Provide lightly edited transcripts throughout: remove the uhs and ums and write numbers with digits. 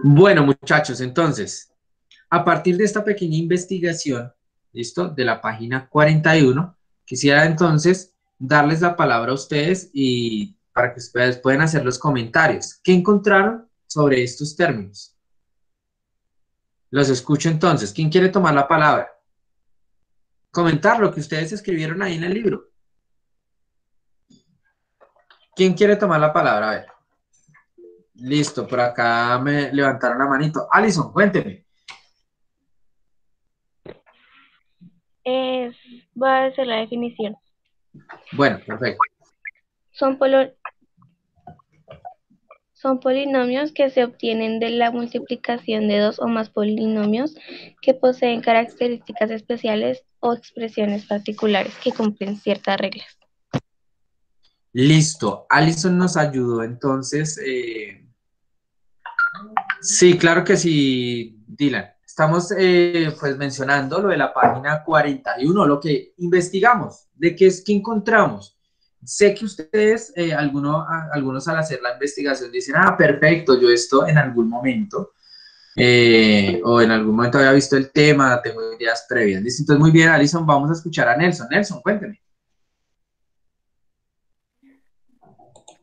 Bueno, muchachos, entonces, a partir de esta pequeña investigación, ¿listo? De la página 41, quisiera entonces darles la palabra a ustedes y para que ustedes puedan hacer los comentarios. ¿Qué encontraron sobre estos términos? Los escucho entonces. ¿Quién quiere tomar la palabra? Comentar lo que ustedes escribieron ahí en el libro. ¿Quién quiere tomar la palabra? A ver. Listo, por acá me levantaron la manito. Alison, cuénteme. Es, va a ser la definición. Bueno, perfecto. Son, polo- son polinomios que se obtienen de la multiplicación de dos o más polinomios que poseen características especiales o expresiones particulares que cumplen ciertas reglas. Listo. Alison nos ayudó entonces. Sí, claro que sí, Dylan. Estamos pues mencionando lo de la página 41, lo que investigamos, de qué es que encontramos. Sé que ustedes, algunos al hacer la investigación dicen, ah, perfecto, yo esto en algún momento, o en algún momento había visto el tema, tengo ideas previas. ¿Listo? Entonces, muy bien, Alison, vamos a escuchar a Nelson. Nelson, cuénteme.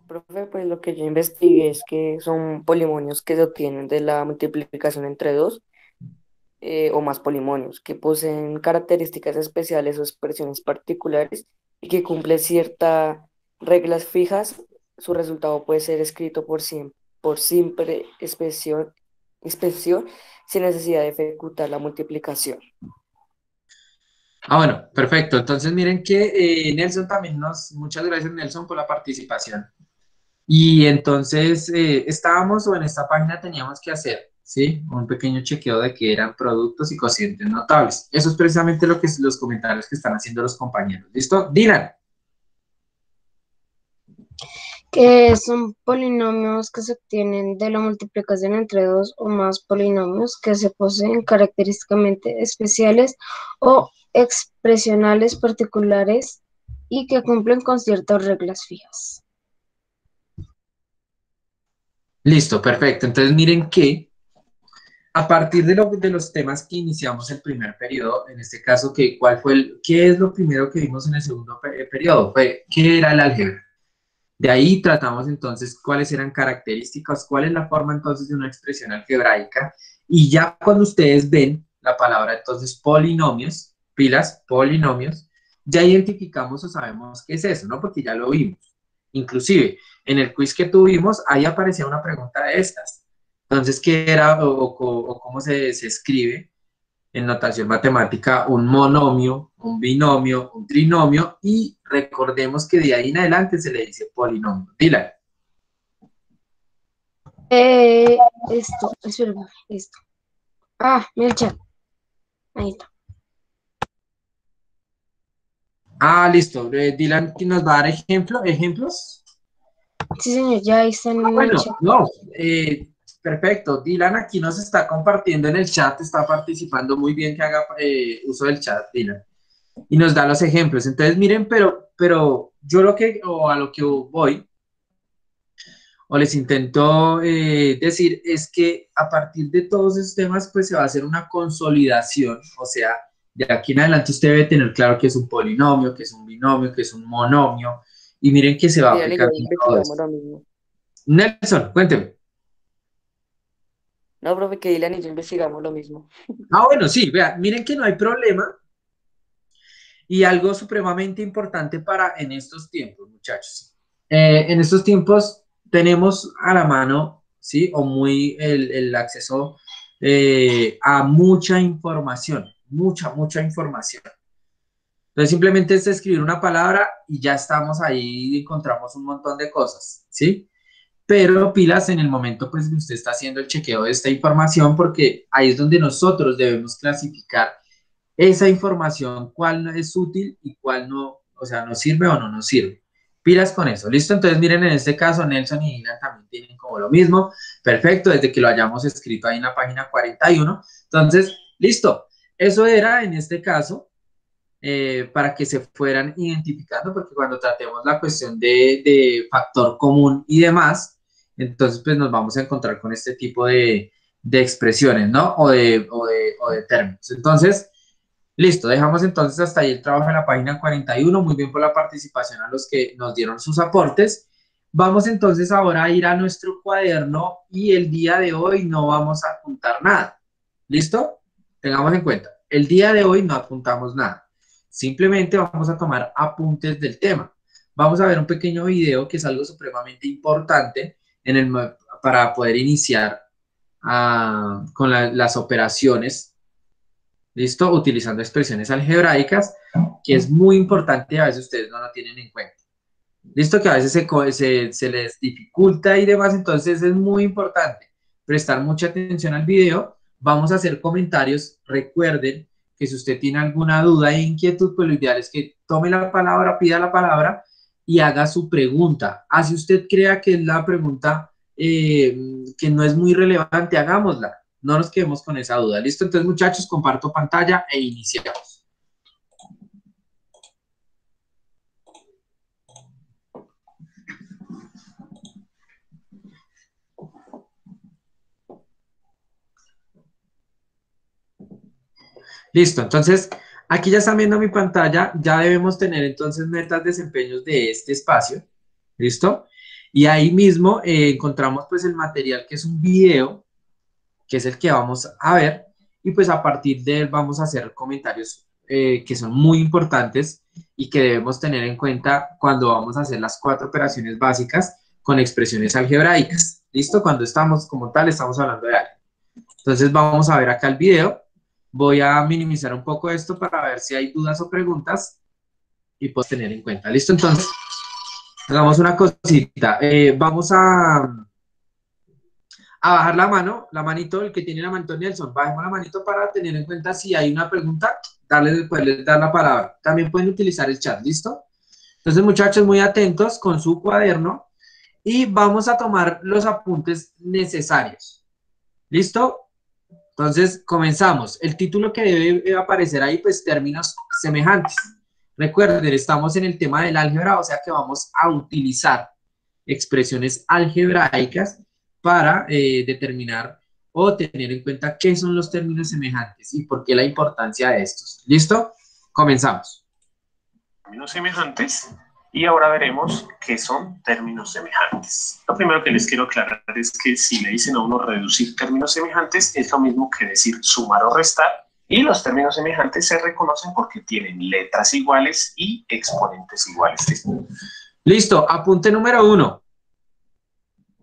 Profe, pues lo que yo investigué es que son polimonios que se obtienen de la multiplicación entre dos o más polimonios, que poseen características especiales o expresiones particulares y que cumplen ciertas reglas fijas. Su resultado puede ser escrito por simple expresión sin necesidad de ejecutar la multiplicación. Ah, bueno, perfecto. Entonces, miren que Nelson también muchas gracias, Nelson, por la participación. Y entonces estábamos o en esta página teníamos que hacer, ¿sí? Un pequeño chequeo de que eran productos y cocientes notables. Eso es precisamente lo que los comentarios que están haciendo los compañeros. ¿Listo? Dylan. Que son polinomios que se obtienen de la multiplicación entre dos o más polinomios que se poseen característicamente especiales o expresionales particulares y que cumplen con ciertas reglas fijas. Listo, perfecto. Entonces miren que a partir de los temas que iniciamos el primer periodo, en este caso, ¿qué es lo primero que vimos en el segundo periodo? ¿Qué era el álgebra? De ahí tratamos entonces cuáles eran características, cuál es la forma entonces de una expresión algebraica. Y ya cuando ustedes ven la palabra entonces polinomios, pilas, polinomios, ya identificamos o sabemos qué es eso, ¿no? Porque ya lo vimos. Inclusive, en el quiz que tuvimos, ahí aparecía una pregunta de estas. Entonces, ¿qué era o cómo se escribe en notación matemática un monomio, un binomio, un trinomio y recordemos que de ahí en adelante se le dice polinomio. Dila. Espera, esto. Ah, mira el chat. Ahí está. Ah, listo. Dylan nos va a dar ejemplos. Sí, señor, ya ahí está en el Bueno, chat. no. Perfecto. Dylan aquí nos está compartiendo en el chat, está participando muy bien que haga uso del chat, Dylan. Y nos da los ejemplos. Entonces, miren, pero yo o a lo que voy, o les intento decir es que a partir de todos esos temas, pues se va a hacer una consolidación, o sea, de aquí en adelante usted debe tener claro que es un polinomio, que es un binomio, que es un monomio, y miren que se va Dígale, ya aplicando en todo investigamos esto. lo mismo. Nelson, cuénteme. No, profe, que Dylan y yo investigamos lo mismo. Ah, bueno, sí, vea, miren que no hay problema y algo supremamente importante para en estos tiempos, muchachos. En estos tiempos tenemos a la mano, ¿sí? O muy el acceso a mucha información, mucha información. Entonces simplemente es escribir una palabra y ya estamos ahí y encontramos un montón de cosas, ¿sí? Pero pilas en el momento pues que usted está haciendo el chequeo de esta información porque ahí es donde nosotros debemos clasificar esa información, cuál no es útil y cuál no, o sea, nos sirve o no nos sirve. Pilas con eso, ¿listo? Entonces, miren, en este caso, Nelson y Ina también tienen como lo mismo. Perfecto, desde que lo hayamos escrito ahí en la página 41. Entonces, listo. Eso era en este caso para que se fueran identificando, porque cuando tratemos la cuestión de factor común y demás, entonces pues nos vamos a encontrar con este tipo de expresiones, ¿no? O de términos. Entonces, listo, dejamos entonces hasta ahí el trabajo en la página 41. Muy bien por la participación a los que nos dieron sus aportes. Vamos entonces ahora a ir a nuestro cuaderno y el día de hoy no vamos a apuntar nada. ¿Listo? Tengamos en cuenta, el día de hoy no apuntamos nada. Simplemente vamos a tomar apuntes del tema. Vamos a ver un pequeño video que es algo supremamente importante para poder iniciar con las operaciones, ¿listo? Utilizando expresiones algebraicas, que es muy importante y a veces ustedes no lo tienen en cuenta. ¿Listo? Que a veces se les dificulta y demás, entonces es muy importante prestar mucha atención al video. Vamos a hacer comentarios. Recuerden que si usted tiene alguna duda e inquietud, pues lo ideal es que tome la palabra, pida la palabra y haga su pregunta. Así usted crea que es la pregunta que no es muy relevante, hagámosla. No nos quedemos con esa duda. ¿Listo? Entonces, muchachos, comparto pantalla e iniciamos. Listo, entonces aquí ya están viendo mi pantalla, ya debemos tener entonces metas, desempeños de este espacio, ¿listo? Y ahí mismo encontramos pues el material que es un video, que es el que vamos a ver, y pues a partir de él vamos a hacer comentarios que son muy importantes y que debemos tener en cuenta cuando vamos a hacer las 4 operaciones básicas con expresiones algebraicas, ¿listo? Cuando estamos como tal, estamos hablando de algo. Entonces vamos a ver acá el video. Voy a minimizar un poco esto para ver si hay dudas o preguntas y puedo tener en cuenta. ¿Listo? Entonces, hagamos una cosita. Vamos a bajar la mano, la manito, el que tiene la manito Nelson, bajemos la manito para tener en cuenta si hay una pregunta, poderles dar la palabra. También pueden utilizar el chat, ¿listo? Entonces, muchachos, muy atentos con su cuaderno y vamos a tomar los apuntes necesarios. ¿Listo? Entonces, comenzamos. El título que debe aparecer ahí, pues, términos semejantes. Recuerden, estamos en el tema del álgebra, o sea que vamos a utilizar expresiones algebraicas para determinar o tener en cuenta qué son los términos semejantes y por qué la importancia de estos. ¿Listo? Comenzamos. Términos semejantes. Y ahora veremos qué son términos semejantes. Lo primero que les quiero aclarar es que si le dicen a uno reducir términos semejantes, es lo mismo que decir sumar o restar. Y los términos semejantes se reconocen porque tienen letras iguales y exponentes iguales. Listo, apunte número 1.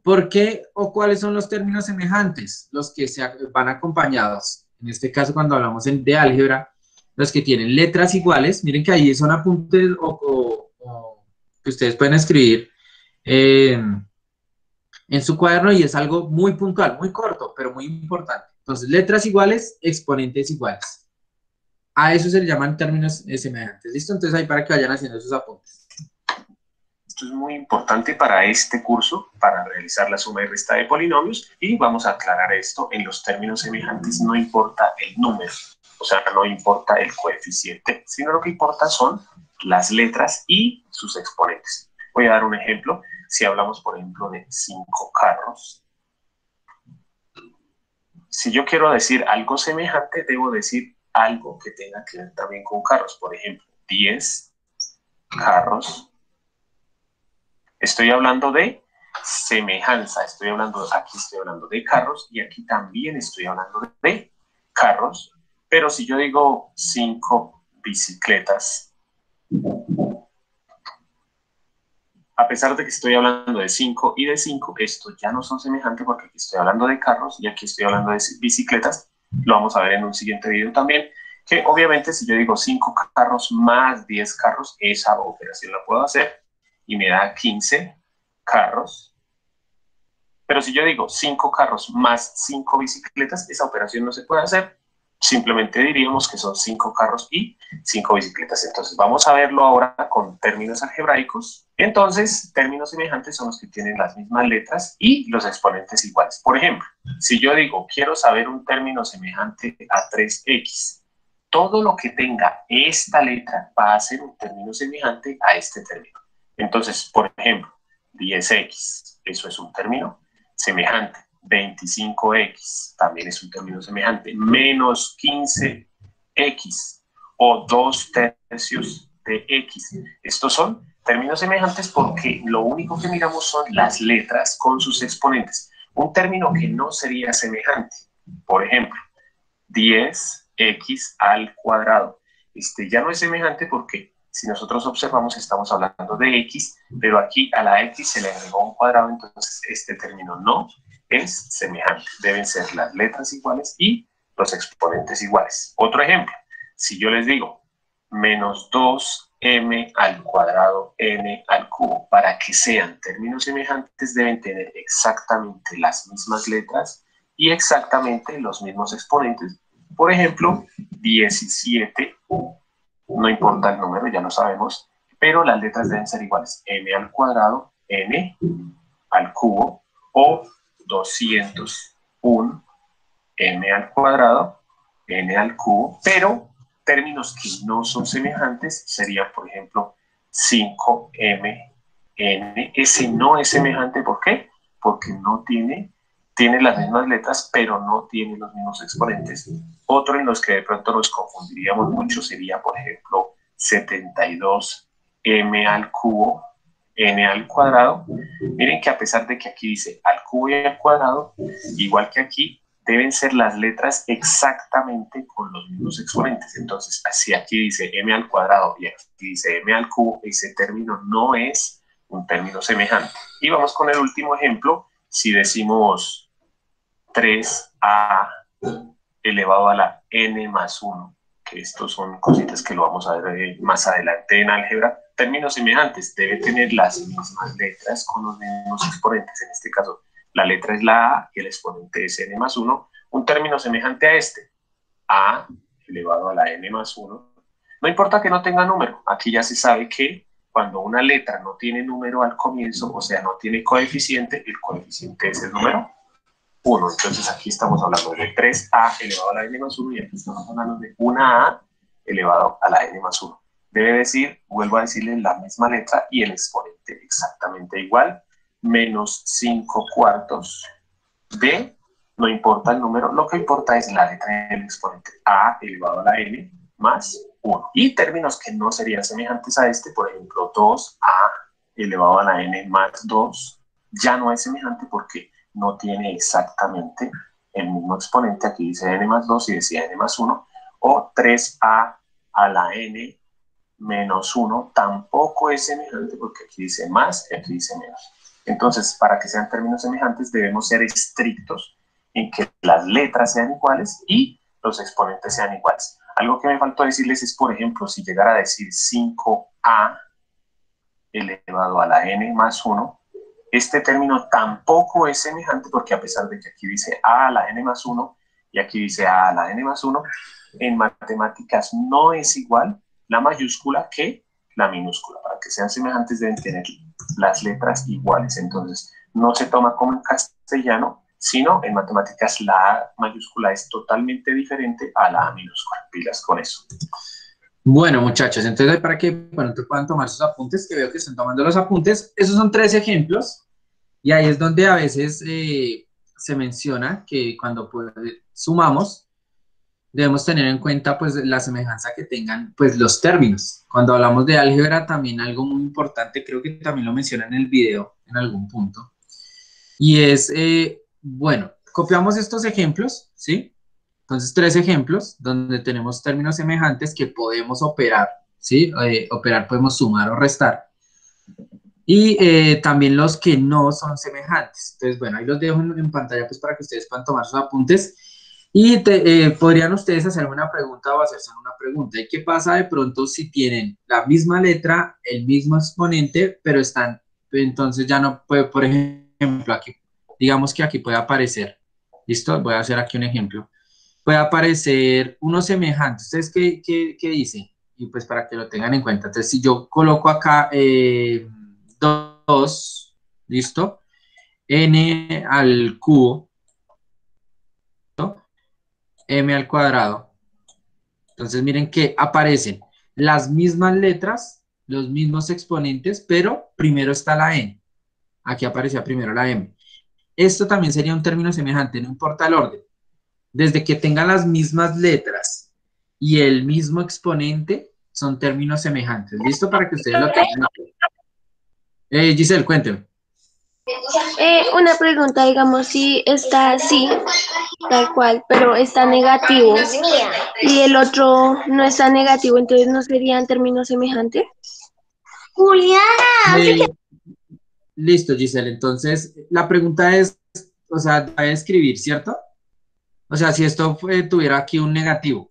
¿Por qué o cuáles son los términos semejantes? Los que van acompañados. En este caso, cuando hablamos de álgebra, los que tienen letras iguales. Miren que ahí son apuntes que ustedes pueden escribir en su cuaderno y es algo muy puntual, muy corto, pero muy importante. Entonces, letras iguales, exponentes iguales. A eso se le llaman términos semejantes. ¿Listo? Entonces, ahí para que vayan haciendo sus apuntes. Esto es muy importante para este curso, para realizar la suma y resta de polinomios, y vamos a aclarar esto. En los términos semejantes no importa el número, o sea, no importa el coeficiente, sino lo que importa son las letras y sus exponentes. Voy a dar un ejemplo. Si hablamos, por ejemplo, de 5 carros, si yo quiero decir algo semejante, debo decir algo que tenga que ver también con carros. Por ejemplo, 10 carros. Estoy hablando de semejanza. Aquí estoy hablando de carros y aquí también estoy hablando de carros. Pero si yo digo 5 bicicletas, a pesar de que estoy hablando de 5 y de 5, esto ya no son semejantes porque aquí estoy hablando de carros y aquí estoy hablando de bicicletas. Lo vamos a ver en un siguiente video también, que obviamente si yo digo 5 carros más 10 carros, esa operación la puedo hacer y me da 15 carros. Pero si yo digo 5 carros más 5 bicicletas, esa operación no se puede hacer. Simplemente diríamos que son 5 carros y 5 bicicletas. Entonces vamos a verlo ahora con términos algebraicos. Entonces, términos semejantes son los que tienen las mismas letras y los exponentes iguales. Por ejemplo, si yo digo, quiero saber un término semejante a 3x, todo lo que tenga esta letra va a ser un término semejante a este término. Entonces, por ejemplo, 10x, eso es un término semejante. 25x, también es un término semejante, menos 15x o 2/3 de x. Estos son términos semejantes porque lo único que miramos son las letras con sus exponentes. Un término que no sería semejante, por ejemplo, 10x al cuadrado. Este ya no es semejante porque si nosotros observamos estamos hablando de x, pero aquí a la x se le agregó un cuadrado, entonces este término no es semejante. Deben ser las letras iguales y los exponentes iguales. Otro ejemplo, si yo les digo menos 2m al cuadrado n al cubo, para que sean términos semejantes deben tener exactamente las mismas letras y exactamente los mismos exponentes. Por ejemplo, 17, no importa el número, ya lo sabemos, pero las letras deben ser iguales. M al cuadrado, n al cubo, o 201, m al cuadrado, n al cubo, pero términos que no son semejantes serían, por ejemplo, 5m, n. Ese no es semejante, ¿por qué? Porque no tiene las mismas letras, pero no tiene los mismos exponentes. Otro en los que de pronto nos confundiríamos mucho sería, por ejemplo, 72m al cubo, n al cuadrado. Miren que a pesar de que aquí dice al cubo y al cuadrado, igual que aquí, deben ser las letras exactamente con los mismos exponentes. Entonces, si aquí dice m al cuadrado y aquí dice m al cubo, ese término no es un término semejante. Y vamos con el último ejemplo. Si decimos 3a elevado a la n más 1, que estos son cositas que lo vamos a ver más adelante en álgebra, términos semejantes, debe tener las mismas letras con los mismos exponentes. En este caso, la letra es la a y el exponente es n más 1. Un término semejante a este, a elevado a la n más 1. No importa que no tenga número, aquí ya se sabe que cuando una letra no tiene número al comienzo, o sea, no tiene coeficiente, el coeficiente es el número 1. Entonces aquí estamos hablando de 3a elevado a la n más 1 y aquí estamos hablando de 1a elevado a la n más 1. Debe decir, vuelvo a decirle la misma letra y el exponente exactamente igual, menos 5/4 de, no importa el número, lo que importa es la letra del exponente a elevado a la n más 1. Y términos que no serían semejantes a este, por ejemplo, 2a elevado a la n más 2, ya no es semejante porque no tiene exactamente el mismo exponente. Aquí dice n más 2 y decía n más 1. O 3a a la n menos 1 tampoco es semejante porque aquí dice más y aquí dice menos. Entonces, para que sean términos semejantes debemos ser estrictos en que las letras sean iguales y los exponentes sean iguales. Algo que me faltó decirles es, por ejemplo, si llegara a decir 5a elevado a la n más 1, este término tampoco es semejante porque a pesar de que aquí dice a la n más 1 y aquí dice a la n más 1, en matemáticas no es igual la mayúscula que la minúscula. Para que sean semejantes deben tener las letras iguales. Entonces, no se toma como en castellano, sino en matemáticas la A mayúscula es totalmente diferente a la A minúscula. Pilas con eso. Bueno, muchachos, entonces para que puedan tomar sus apuntes, que veo que están tomando los apuntes, esos son 3 ejemplos, y ahí es donde a veces se menciona que cuando pues, sumamos, debemos tener en cuenta pues la semejanza que tengan pues los términos. Cuando hablamos de álgebra también algo muy importante, creo que también lo menciona en el video en algún punto, y es, bueno, copiamos estos ejemplos, ¿sí? Entonces, 3 ejemplos donde tenemos términos semejantes que podemos operar, ¿sí? Operar podemos sumar o restar. Y también los que no son semejantes. Entonces, bueno, ahí los dejo en pantalla pues para que ustedes puedan tomar sus apuntes. Y podrían ustedes hacerme una pregunta o hacerse una pregunta. ¿Y qué pasa de pronto si tienen la misma letra, el mismo exponente, pero están, entonces ya no puede, por ejemplo, aquí, digamos que aquí puede aparecer, ¿listo? Voy a hacer aquí un ejemplo. Puede aparecer uno semejante. ¿Ustedes qué dicen? Y pues para que lo tengan en cuenta. Entonces, si yo coloco acá 2, ¿listo? N al cubo, ¿no? M al cuadrado. Entonces, miren que aparecen las mismas letras, los mismos exponentes, pero primero está la N. Aquí aparecía primero la M. esto también sería un término semejante, no importa el orden. Desde que tengan las mismas letras y el mismo exponente, son términos semejantes. ¿Listo? Para que ustedes lo Profe, tengan. Giselle, cuénteme. una pregunta, digamos, si está así, tal cual, pero está negativo y el otro no está negativo, entonces no serían términos semejantes. Juliana, Eh, listo, Giselle. Entonces, la pregunta es, o sea, debe escribir, ¿cierto? O sea, si esto tuviera aquí un negativo.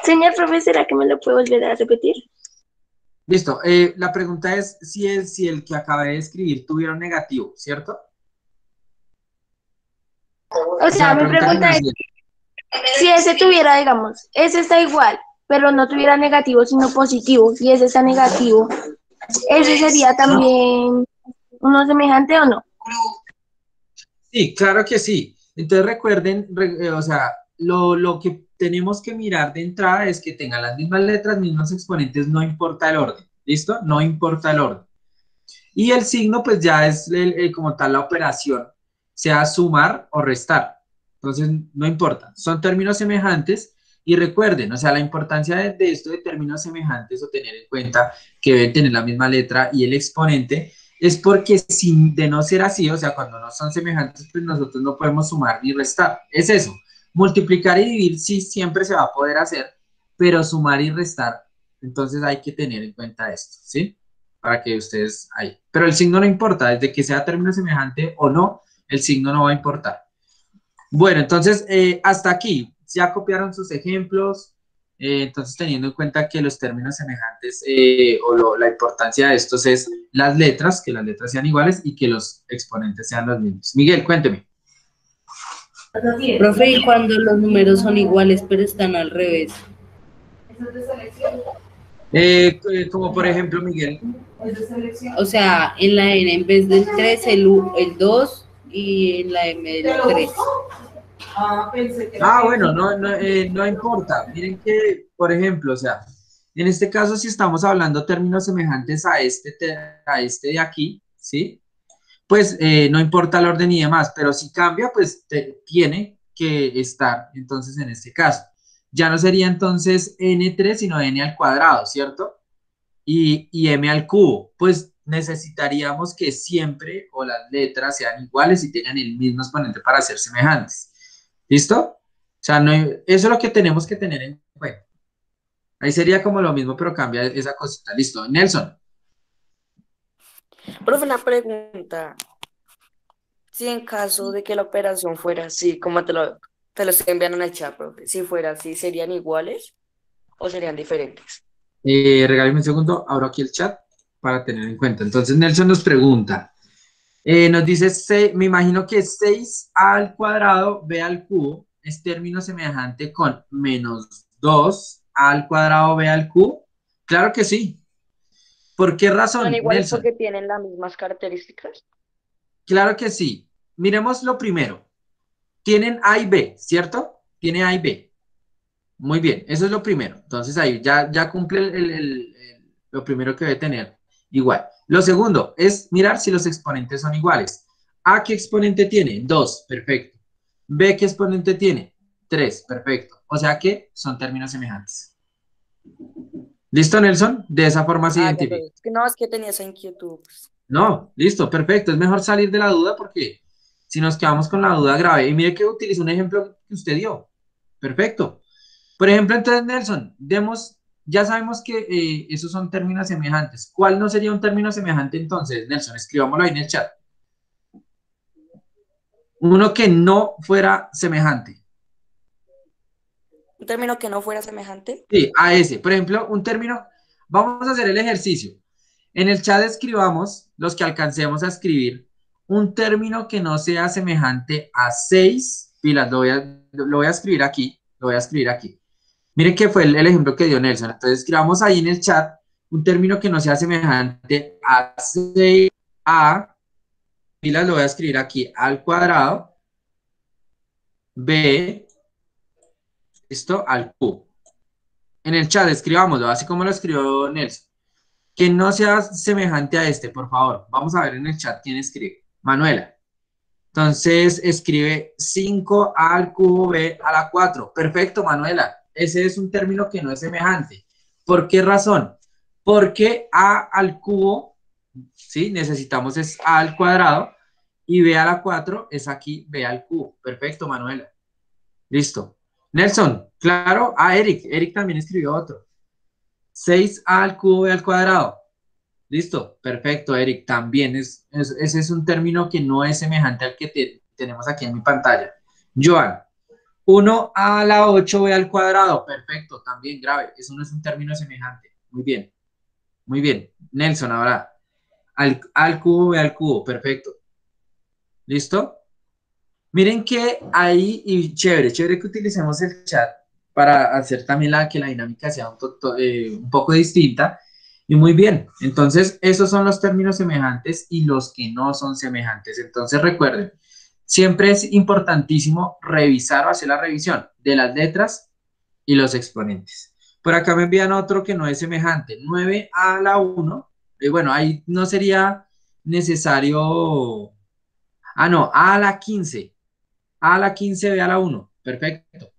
señor profe, ¿será que me lo puede volver a repetir? Listo. La pregunta es si el que acabé de escribir tuviera un negativo, ¿cierto? O O sea, sea, la mi pregunta es la pregunta es, siguiente. si ese tuviera, digamos, ese está igual, pero no tuviera negativo, sino positivo, y ese está negativo, ¿ese sería No, también uno semejante o no? sí, claro que sí. Entonces recuerden, o sea, lo que tenemos que mirar de entrada es que tengan las mismas letras, mismos exponentes, no importa el orden. ¿Listo? No importa el orden. Y el signo, pues ya es como tal la operación, sea sumar o restar. Entonces, no importa. Son términos semejantes y recuerden, o sea, la importancia de esto de términos semejantes o tener en cuenta que deben tener la misma letra y el exponente es porque si de no ser así, o sea, cuando no son semejantes, pues nosotros no podemos sumar ni restar. Es eso. Multiplicar y dividir sí siempre se va a poder hacer, pero sumar y restar, entonces hay que tener en cuenta esto, ¿sí? Para que ustedes ahí. Pero el signo no importa, desde que sea término semejante o no, el signo no va a importar. Bueno, entonces hasta aquí ya copiaron sus ejemplos, entonces teniendo en cuenta que los términos semejantes la importancia de estos es las letras, que las letras sean iguales y que los exponentes sean los mismos. Miguel, cuénteme. Profe, ¿y cuando los números son iguales pero están al revés? Como por ejemplo, Miguel. O sea, en la N en vez del 3 el 2 y en la M el 3. Bueno, no importa. Miren que, por ejemplo, o sea, en este caso, si estamos hablando términos semejantes a este de aquí, ¿sí? Pues no importa el orden y demás, pero si cambia, pues tiene que estar, entonces, en este caso. Ya no sería entonces n3, sino n al cuadrado, ¿cierto? Y m al cubo. Pues necesitaríamos que siempre o las letras sean iguales y tengan el mismo exponente para ser semejantes. ¿Listo? O sea, eso es lo que tenemos que tener en cuenta. Ahí sería como lo mismo, pero cambia esa cosita. Listo. Nelson. Profe, una pregunta. Si en caso de que la operación fuera así, como te lo estoy enviando en el chat, profe, si fuera así, ¿serían iguales o serían diferentes? Regálame un segundo, abro aquí el chat para tener en cuenta. Entonces, Nelson nos pregunta, nos dice, me imagino que 6a al cuadrado, b al cubo, es término semejante con menos 2a al cuadrado, b al cubo. Claro que sí. ¿Por qué ¿Son razón, iguales Nelson? porque tienen las mismas características? Claro que sí. Miremos lo primero. Tienen A y B, ¿cierto? Tiene A y B. Muy bien, eso es lo primero. Entonces ahí ya cumple lo primero que debe tener igual. Lo segundo es mirar si los exponentes son iguales. A, ¿qué exponente tiene? 2, perfecto. B, ¿qué exponente tiene? 3, perfecto. O sea que son términos semejantes. ¿Listo, Nelson? De esa forma se Ah, ya identifica. entonces, no, es que tenía esa inquietud. No, listo, perfecto. Es mejor salir de la duda porque si nos quedamos con la duda grave. Y mire que utilizo un ejemplo que usted dio. Perfecto. Por ejemplo, entonces, Nelson, ya sabemos que esos son términos semejantes. ¿Cuál no sería un término semejante entonces, Nelson? Escribámoslo ahí en el chat. Uno que no fuera semejante. Un término que no fuera semejante. Sí, a ese. Por ejemplo, un término, vamos a hacer el ejercicio. En el chat escribamos, los que alcancemos a escribir, un término que no sea semejante a 6 pilas. Lo voy a escribir aquí, lo voy a escribir aquí. Miren que fue el ejemplo que dio Nelson. Entonces, escribamos ahí en el chat un término que no sea semejante a 6a, pilas lo voy a escribir aquí, al cuadrado, b, esto al cubo. En el chat escribámoslo, así como lo escribió Nelson. que no sea semejante a este, por favor. Vamos a ver en el chat quién escribe. Manuela. Entonces escribe 5a al cubo b a la 4. Perfecto, Manuela. Ese es un término que no es semejante. ¿Por qué razón? Porque a al cubo, ¿sí? Necesitamos es a al cuadrado y b a la 4 es aquí b al cubo. Perfecto, Manuela. Listo. Nelson, claro. Ah, Eric. Eric también escribió otro. 6a al cubo b al cuadrado. Listo, perfecto, Eric. También ese es un término que no es semejante al que tenemos aquí en mi pantalla. Joan, 1 a la 8b al cuadrado. Perfecto, también grave. Eso no es un término semejante. Muy bien, muy bien. Nelson, ahora, al cubo b al cubo. Perfecto. ¿Listo? Miren que ahí, y chévere, chévere que utilicemos el chat para hacer también que la dinámica sea un poco distinta. Y muy bien, entonces esos son los términos semejantes y los que no son semejantes. Entonces recuerden, siempre es importantísimo revisar o hacer la revisión de las letras y los exponentes. Por acá me envían otro que no es semejante, 9 a la 1. Bueno, ahí no sería necesario. Ah, no, a la 15. A la 15 ve a la 1. Perfecto.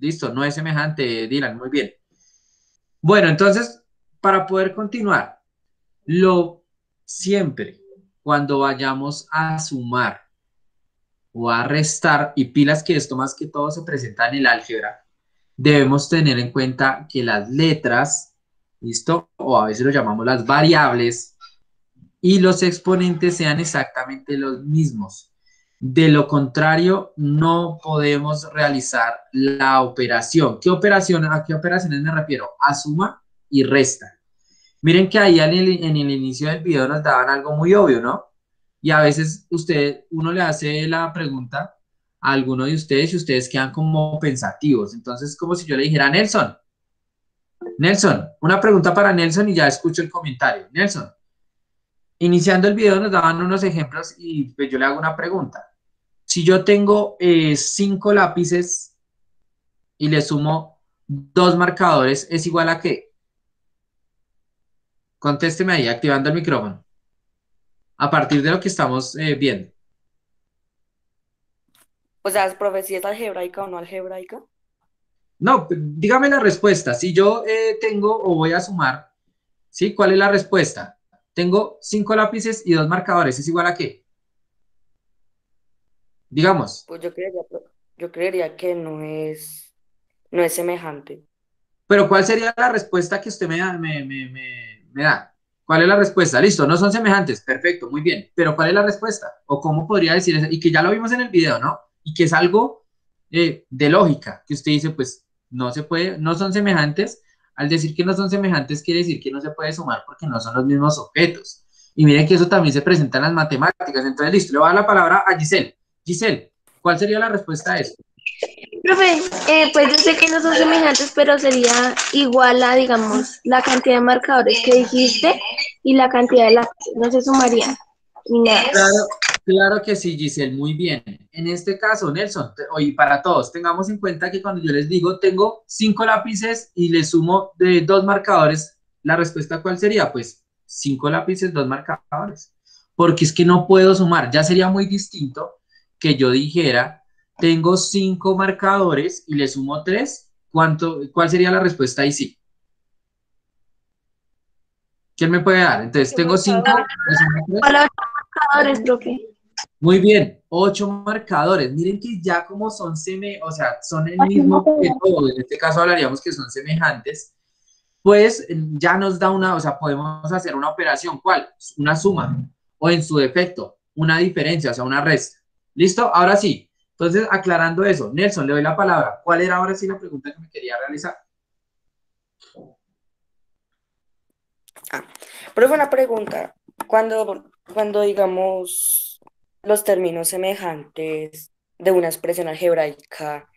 Listo, no es semejante, Dylan. Muy bien. Bueno, entonces, para poder continuar, siempre cuando vayamos a sumar o a restar, y pilas que esto más que todo se presenta en el álgebra, debemos tener en cuenta que las letras, ¿listo? O a veces lo llamamos las variables, y los exponentes sean exactamente los mismos. De lo contrario, no podemos realizar la operación. ¿A qué operaciones me refiero? A suma y resta. Miren que ahí en el inicio del video nos daban algo muy obvio, ¿no? Y a veces uno le hace la pregunta a alguno de ustedes y ustedes quedan como pensativos. Entonces, como si yo le dijera, Nelson, una pregunta para Nelson y ya escucho el comentario. Nelson, iniciando el video nos daban unos ejemplos y pues yo le hago una pregunta. Si yo tengo 5 lápices y le sumo 2 marcadores, ¿es igual a qué? Contésteme ahí, activando el micrófono. A partir de lo que estamos viendo. O sea, profe, si es algebraica o no algebraica. No, dígame la respuesta. Si yo tengo o voy a sumar, ¿sí? ¿Cuál es la respuesta? Tengo 5 lápices y 2 marcadores, ¿es igual a qué? Digamos. Pues yo creería que no es semejante. Pero ¿cuál sería la respuesta que usted me da? ¿Cuál es la respuesta? Listo, no son semejantes, perfecto, muy bien. Pero ¿cuál es la respuesta? ¿O cómo podría decir eso? Y que ya lo vimos en el video, ¿no? Y que es algo de lógica, que usted dice, pues no se puede, no son semejantes. Al decir que no son semejantes, quiere decir que no se puede sumar porque no son los mismos objetos. Y miren que eso también se presenta en las matemáticas. Entonces, listo, le voy a dar la palabra a Giselle. Giselle, ¿cuál sería la respuesta a esto? Profe, pues yo sé que no son semejantes, pero sería igual a, digamos, la cantidad de marcadores que dijiste y la cantidad de lápices. No se sumarían ni nada. Claro, claro que sí, Giselle, muy bien. En este caso, Nelson, y para todos, tengamos en cuenta que cuando yo les digo tengo 5 lápices y le sumo de 2 marcadores, ¿la respuesta cuál sería? Pues 5 lápices, 2 marcadores. Porque es que no puedo sumar. Ya sería muy distinto que yo dijera, tengo 5 marcadores y le sumo 3. ¿Cuál sería la respuesta ahí sí? ¿Quién me puede dar? Entonces, tengo 5, le sumo 3. Para los marcadores, profe. Muy bien, 8 marcadores. Miren que ya como o sea, son el mismo objeto, en este caso hablaríamos que son semejantes, pues ya nos da o sea, podemos hacer una operación. ¿Cuál? Una suma, o en su defecto, una diferencia, o sea, una resta. ¿Listo? Ahora sí. Entonces, aclarando eso, Nelson, le doy la palabra. ¿Cuál era ahora sí la pregunta que me quería realizar? Profe, una pregunta. Cuando digamos los términos semejantes de una expresión algebraica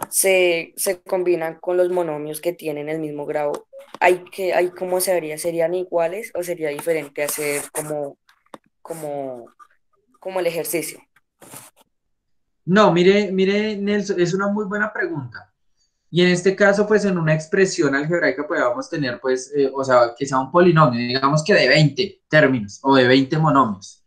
se combinan con los monomios que tienen el mismo grado, ¿cómo se vería? ¿Serían iguales o sería diferente hacer como, como el ejercicio? No, mire, Nelson, es una muy buena pregunta. Y en este caso, pues en una expresión algebraica podemos tener, pues, o sea, que sea un polinomio, digamos que de 20 términos o de 20 monomios.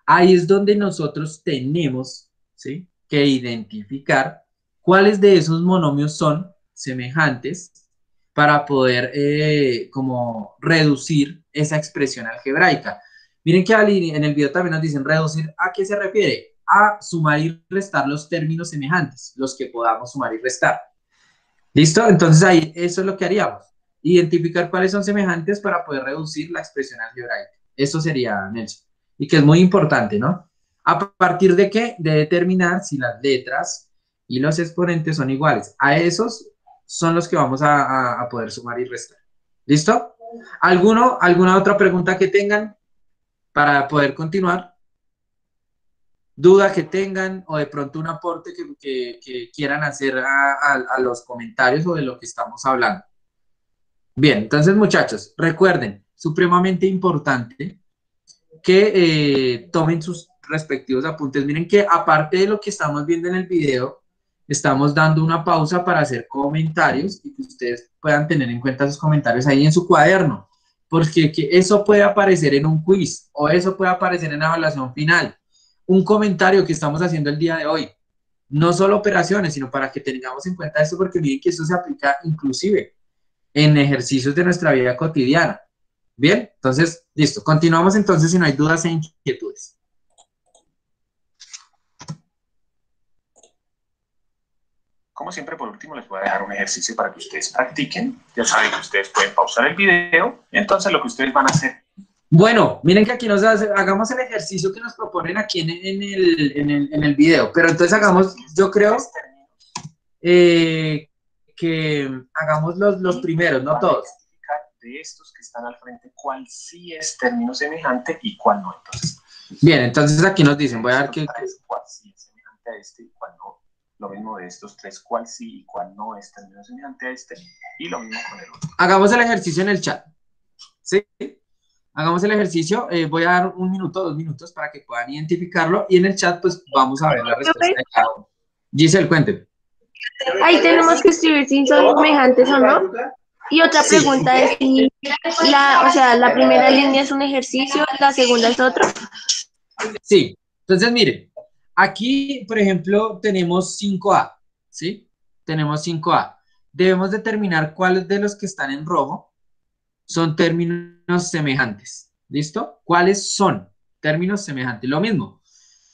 Ahí es donde nosotros tenemos, ¿sí?, que identificar cuáles de esos monomios son semejantes para poder como reducir esa expresión algebraica. Miren que en el video también nos dicen reducir, ¿a qué se refiere? A sumar y restar los términos semejantes, los que podamos sumar y restar. ¿Listo? Entonces ahí eso es lo que haríamos. Identificar cuáles son semejantes para poder reducir la expresión algebraica. Eso sería, Nelson. Y que es muy importante, ¿no? ¿A partir de qué? De determinar si las letras y los exponentes son iguales. A esos son los que vamos a poder sumar y restar. ¿Listo? ¿Alguna otra pregunta que tengan para poder continuar? ¿Duda que tengan o de pronto un aporte que quieran hacer a los comentarios o de lo que estamos hablando? Bien, entonces muchachos, recuerden, supremamente importante que tomen sus respectivos apuntes. Miren que aparte de lo que estamos viendo en el video, estamos dando una pausa para hacer comentarios y que ustedes puedan tener en cuenta esos comentarios ahí en su cuaderno, porque que eso puede aparecer en un quiz o eso puede aparecer en la evaluación final. Un comentario que estamos haciendo el día de hoy, no solo operaciones, sino para que tengamos en cuenta esto, porque miren que esto se aplica inclusive en ejercicios de nuestra vida cotidiana. Bien, entonces, listo. Continuamos entonces si no hay dudas e inquietudes. Como siempre, por último, les voy a dejar un ejercicio para que ustedes practiquen. Ya saben que ustedes pueden pausar el video. Entonces, lo que ustedes van a hacer. Bueno, miren que aquí hagamos el ejercicio que nos proponen aquí en el video. Pero entonces hagamos, yo creo que hagamos los primeros, no todos. De estos que están al frente, cuál sí es término semejante y cuál no. Entonces, bien, entonces aquí nos dicen, voy a ver cuál sí es semejante a este y cuál no. Lo mismo de estos tres, cuál sí y cuál no es término semejante a este. Y lo mismo con el otro. Hagamos el ejercicio en el chat. ¿Sí? Hagamos el ejercicio. Voy a dar 1 minuto, 2 minutos para que puedan identificarlo. Y en el chat, pues vamos a ver la respuesta de cada uno. Giselle, cuénteme. Ahí tenemos que escribir si son semejantes o no. Y otra pregunta es si la primera línea es un ejercicio, la segunda es otro. Sí, entonces miren, aquí, por ejemplo, tenemos 5A, ¿sí? Tenemos 5A. Debemos determinar cuáles de los que están en rojo son términos semejantes, ¿listo? ¿Cuáles son términos semejantes? Lo mismo,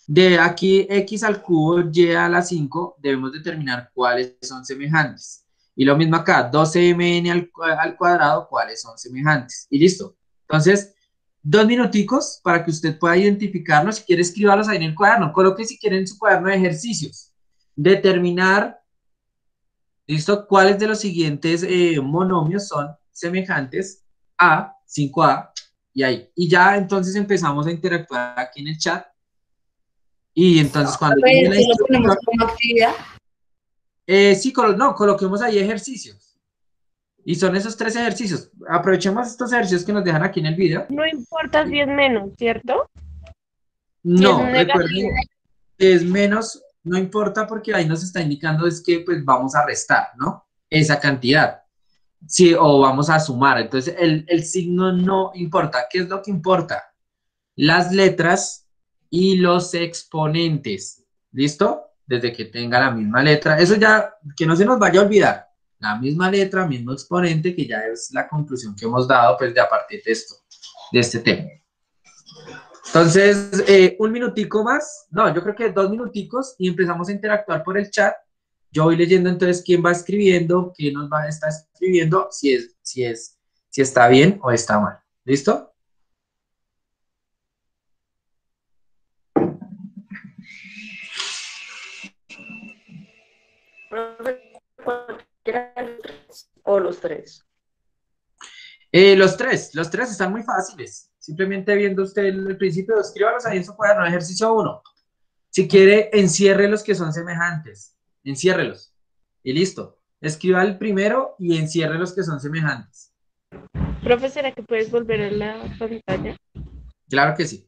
de aquí x al cubo, y a la 5, debemos determinar cuáles son semejantes. Y lo mismo acá, 12mn al cuadrado, cuáles son semejantes. Y listo. Entonces, 2 minuticos para que usted pueda identificarlos. Si quiere, escríbalos ahí en el cuaderno. Coloque si quieren en su cuaderno de ejercicios. Determinar, listo, cuáles de los siguientes monomios son semejantes a 5A y ahí. Y ya entonces empezamos a interactuar aquí en el chat. Y entonces cuando llegue la ¿Lo ponemos instrucción, como actividad? sí, coloquemos ahí ejercicios. Y son esos 3 ejercicios. Aprovechemos estos ejercicios que nos dejan aquí en el video. No importa si es menos, ¿cierto? Si es No, negativo. recuerden que es menos, no importa porque ahí nos está indicando es que pues vamos a restar, ¿no? Esa cantidad. Sí, o vamos a sumar. Entonces el signo no importa. ¿Qué es lo que importa? Las letras y los exponentes. ¿Listo? Desde que tenga la misma letra. Eso ya, que no se nos vaya a olvidar. La misma letra, mismo exponente, que ya es la conclusión que hemos dado pues de a partir de esto, de este tema. Entonces, 1 minutico más. No, yo creo que 2 minuticos y empezamos a interactuar por el chat. Yo voy leyendo entonces quién va escribiendo, quién nos va a estar escribiendo, si está bien o está mal. ¿Listo? O los tres. Los tres están muy fáciles. Simplemente viendo usted el principio, escríbalos ahí en su cuaderno, ejercicio 1. Si quiere, encierre los que son semejantes. Enciérrelos. Y listo. Escriba el primero y encierre los que son semejantes. Profe, ¿será que puedes volver a la pantalla? Claro que sí.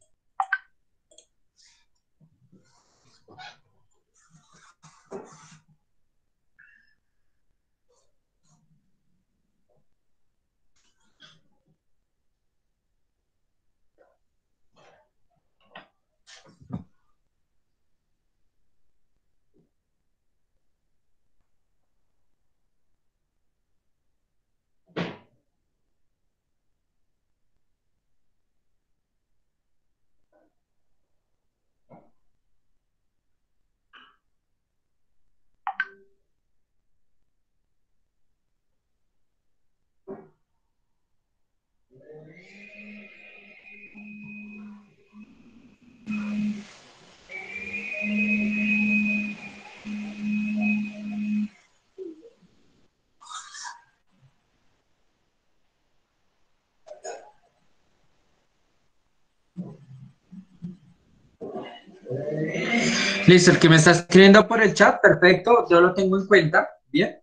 Listo, el que me está escribiendo por el chat, perfecto, yo lo tengo en cuenta, bien.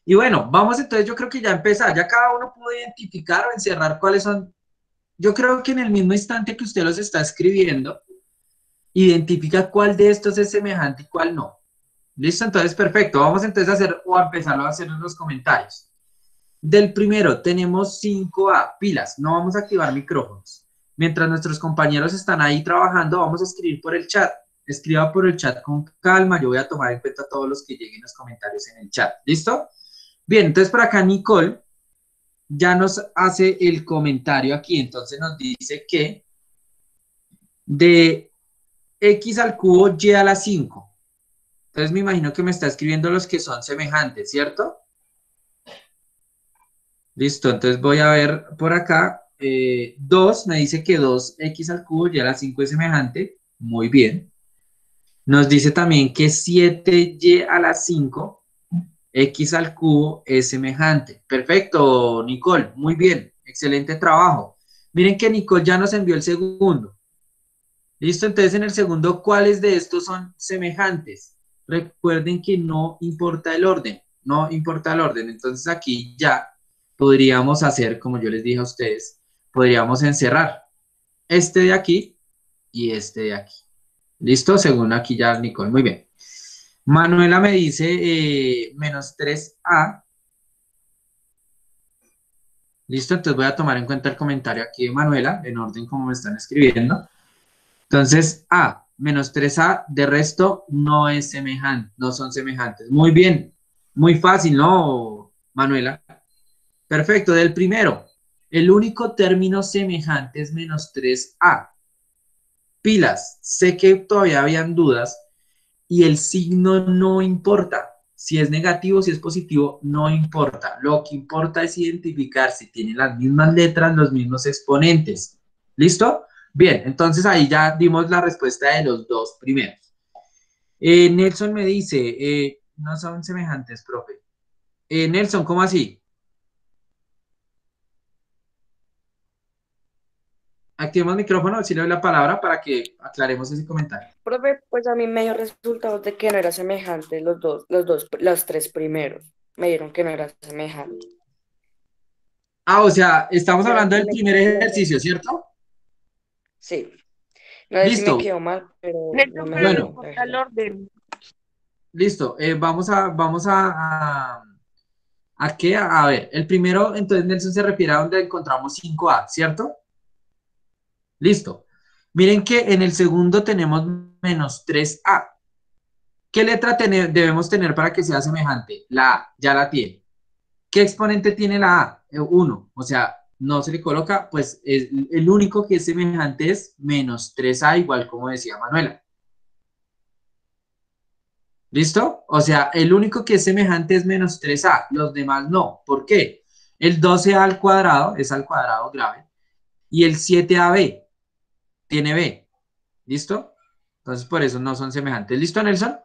Y bueno, vamos entonces, yo creo que ya empezar, ya cada uno pudo identificar o encerrar cuáles son. Yo creo que en el mismo instante que usted los está escribiendo, identifica cuál de estos es semejante y cuál no. Listo, entonces perfecto, vamos entonces a hacer o a empezarlo a hacer en los comentarios. Del primero tenemos 5A, pilas, no vamos a activar micrófonos. Mientras nuestros compañeros están ahí trabajando, vamos a escribir por el chat. Escriba por el chat con calma, yo voy a tomar en cuenta todos los que lleguen los comentarios en el chat. ¿Listo? Bien, entonces por acá Nicole ya nos hace el comentario aquí, entonces nos dice que de x al cubo y a la 5. Entonces me imagino que me está escribiendo los que son semejantes, ¿cierto? Listo, entonces voy a ver por acá. 2 me dice que 2x al cubo y a la 5 es semejante. Muy bien. Nos dice también que 7y a la 5, x al cubo es semejante. Perfecto, Nicole. Muy bien. Excelente trabajo. Miren que Nicole ya nos envió el segundo. Listo, entonces en el segundo, ¿cuáles de estos son semejantes? Recuerden que no importa el orden. No importa el orden. Entonces aquí ya podríamos hacer, como yo les dije a ustedes, podríamos encerrar este de aquí y este de aquí. ¿Listo? Según aquí ya Nicole. Muy bien. Manuela me dice menos 3A. ¿Listo? Entonces voy a tomar en cuenta el comentario aquí de Manuela, en orden como me están escribiendo. Entonces, A, menos 3A, de resto no es semejante, no son semejantes. Muy bien. Muy fácil, ¿no, Manuela? Perfecto, del primero, el único término semejante es menos 3A. Pilas, sé que todavía habían dudas y el signo no importa. Si es negativo, si es positivo, no importa. Lo que importa es identificar si tienen las mismas letras, los mismos exponentes. ¿Listo? Bien, entonces ahí ya dimos la respuesta de los dos primeros. Nelson me dice, no son semejantes, profe. Nelson, ¿cómo así? Activemos el micrófono, si le doy la palabra para que aclaremos ese comentario. Profe, pues a mí me dio resultados de que no era semejante los tres primeros. Me dieron que no era semejante. Ah, o sea, estamos Ya hablando del me primer quedó- ejercicio, ¿cierto? Sí. No sé si me Listo. quedó mal, pero no Nelson, me pero no Bueno, dio, la importa el verdad. orden. listo. ¿A qué? A ver, el primero, entonces Nelson se refiere a donde encontramos 5A, ¿cierto? Listo. Miren que en el segundo tenemos menos 3A. ¿Qué letra debemos tener para que sea semejante? La A, ya la tiene. ¿Qué exponente tiene la A? 1. O sea, no se le coloca, pues el único que es semejante es menos 3A, igual como decía Manuela. ¿Listo? O sea, el único que es semejante es menos 3A, los demás no. ¿Por qué? El 12A al cuadrado es al cuadrado grave y el 7AB tiene B. ¿Listo? Entonces, por eso no son semejantes. ¿Listo, Nelson?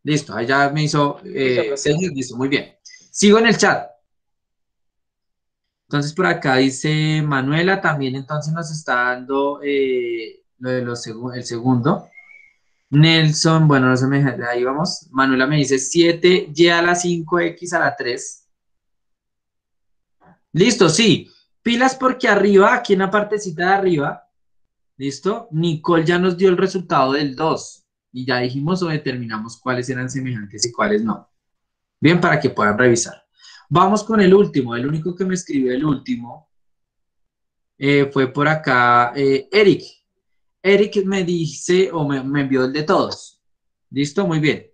Listo, ahí ya me hizo Listo, profe. señas, listo, muy bien. Sigo en el chat. Entonces, por acá dice Manuela, también entonces nos está dando lo de el segundo. Nelson, bueno, no se me, ahí vamos. Manuela me dice 7y a la 5x a la 3. Listo, sí. Pilas porque arriba, aquí en la partecita de arriba, listo, Nicole ya nos dio el resultado del 2 y ya dijimos o determinamos cuáles eran semejantes y cuáles no. Bien, para que puedan revisar. Vamos con el último, el único que me escribió el último fue por acá Eric. Eric me dice o me envió el de todos. ¿Listo? Muy bien.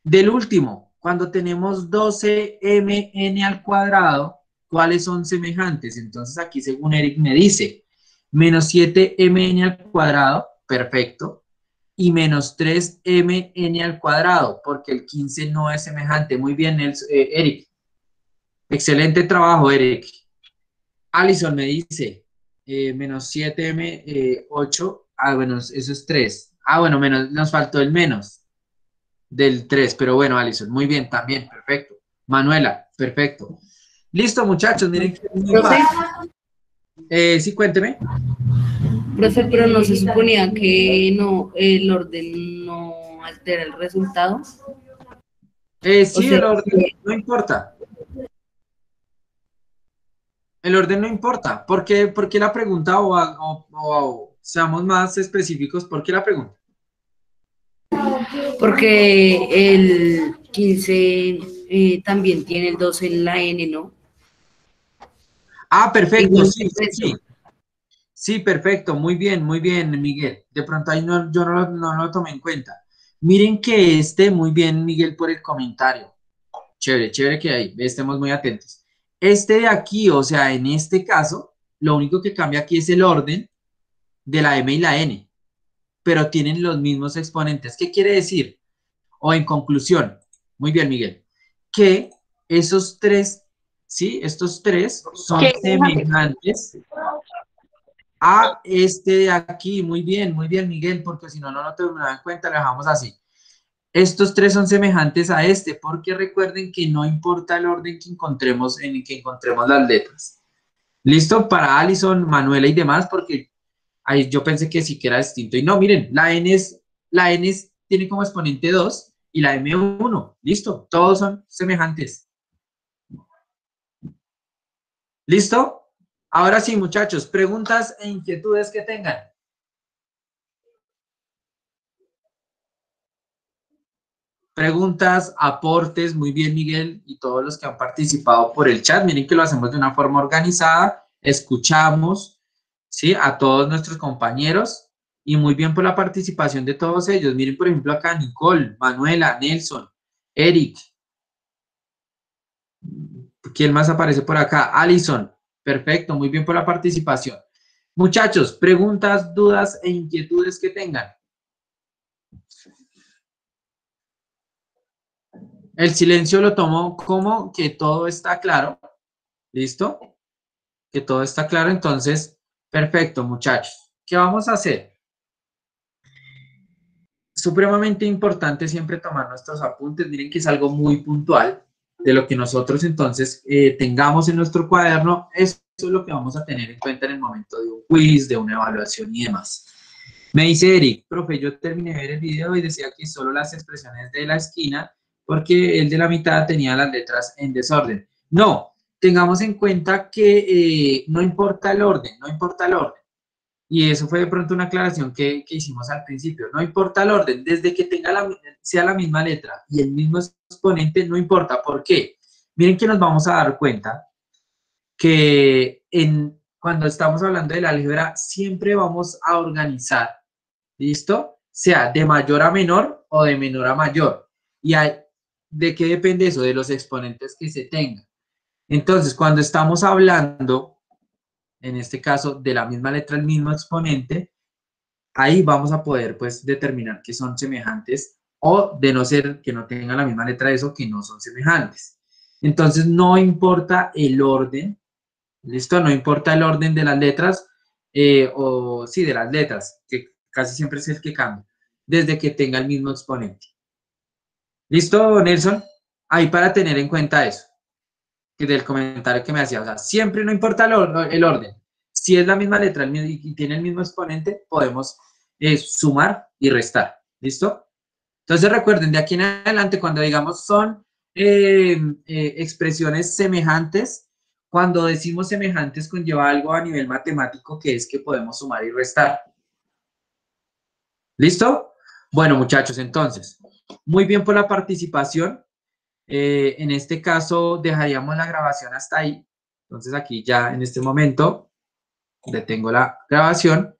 Del último, cuando tenemos 12mn al cuadrado, ¿cuáles son semejantes? Entonces aquí según Eric me dice, menos 7mn al cuadrado, perfecto, y menos 3mn al cuadrado, porque el 15 no es semejante. Muy bien, Eric. Excelente trabajo, Eric. Alison me dice, menos 7m, 8, bueno, eso es 3. Bueno, menos, nos faltó el menos del 3, pero bueno, Alison, muy bien, también, perfecto. Manuela, perfecto. Listo, muchachos, miren que es muy Profe, fácil. Sí, cuénteme. Profe, pero no se suponía que no, el orden no altera el resultado. O Sí, sea, el orden no importa. El orden no importa. ¿Por qué la pregunta o seamos más específicos? ¿Por qué la pregunta? porque el 15 también tiene el 2 en la N, ¿no? Ah, perfecto, Igual sí, que sí, eso. sí. Sí, perfecto, muy bien, Miguel. De pronto ahí no, yo no lo tomé en cuenta. Miren que muy bien, Miguel, por el comentario. Chévere, chévere que ahí estemos muy atentos. Este de aquí, o sea, en este caso, lo único que cambia aquí es el orden de la M y la N, pero tienen los mismos exponentes. ¿Qué quiere decir? O en conclusión, muy bien, Miguel, que esos tres, ¿sí? Estos tres son ¿Qué? semejantes a este de aquí. Muy bien, Miguel, porque si no, no lo tendrán en cuenta, lo dejamos así. Estos tres son semejantes a este, porque recuerden que no importa el orden que encontremos en el que encontremos las letras. ¿Listo? Para Alison, Manuela y demás, porque ahí yo pensé que sí que era distinto. Y no, miren, tiene como exponente 2 y la M 1. Listo, todos son semejantes. ¿Listo? Ahora sí, muchachos, preguntas e inquietudes que tengan. Preguntas, aportes, muy bien, Miguel, y todos los que han participado por el chat. Miren que lo hacemos de una forma organizada, escuchamos, ¿sí? A todos nuestros compañeros y muy bien por la participación de todos ellos. Miren, por ejemplo, acá Nicole, Manuela, Nelson, Eric. ¿Quién más aparece por acá? Alison. Perfecto, muy bien por la participación. Muchachos, preguntas, dudas e inquietudes que tengan. El silencio lo tomo como que todo está claro. ¿Listo? Que todo está claro. Entonces, perfecto, muchachos. ¿Qué vamos a hacer? Supremamente importante siempre tomar nuestros apuntes. Miren que es algo muy puntual de lo que nosotros entonces tengamos en nuestro cuaderno. Eso es lo que vamos a tener en cuenta en el momento de un quiz, de una evaluación y demás. Me dice Eric, profe, yo terminé de ver el video y decía que solo las expresiones de la esquina, porque el de la mitad tenía las letras en desorden. No, tengamos en cuenta que no importa el orden, no importa el orden. Y eso fue de pronto una aclaración que hicimos al principio. No importa el orden, desde que sea la misma letra y el mismo exponente, no importa. ¿Por qué? Miren que nos vamos a dar cuenta que cuando estamos hablando del álgebra, siempre vamos a organizar, ¿listo? Sea de mayor a menor o de menor a mayor. ¿De qué depende eso? De los exponentes que se tengan. Entonces, cuando estamos hablando, en este caso, de la misma letra, el mismo exponente, ahí vamos a poder, pues, determinar que son semejantes o de no ser que no tengan la misma letra de eso, que no son semejantes. Entonces, no importa el orden, ¿listo? No importa el orden de las letras, sí, de las letras, que casi siempre es el que cambia, desde que tenga el mismo exponente. ¿Listo, Nelson? Ahí para tener en cuenta eso, que del comentario que me hacía, o sea, siempre no importa el orden. Si es la misma letra y tiene el mismo exponente, podemos sumar y restar. ¿Listo? Entonces recuerden, de aquí en adelante, cuando digamos son expresiones semejantes, cuando decimos semejantes conlleva algo a nivel matemático que es que podemos sumar y restar. ¿Listo? Bueno, muchachos, entonces, muy bien por la participación. En este caso, dejaríamos la grabación hasta ahí. Entonces, aquí ya en este momento detengo la grabación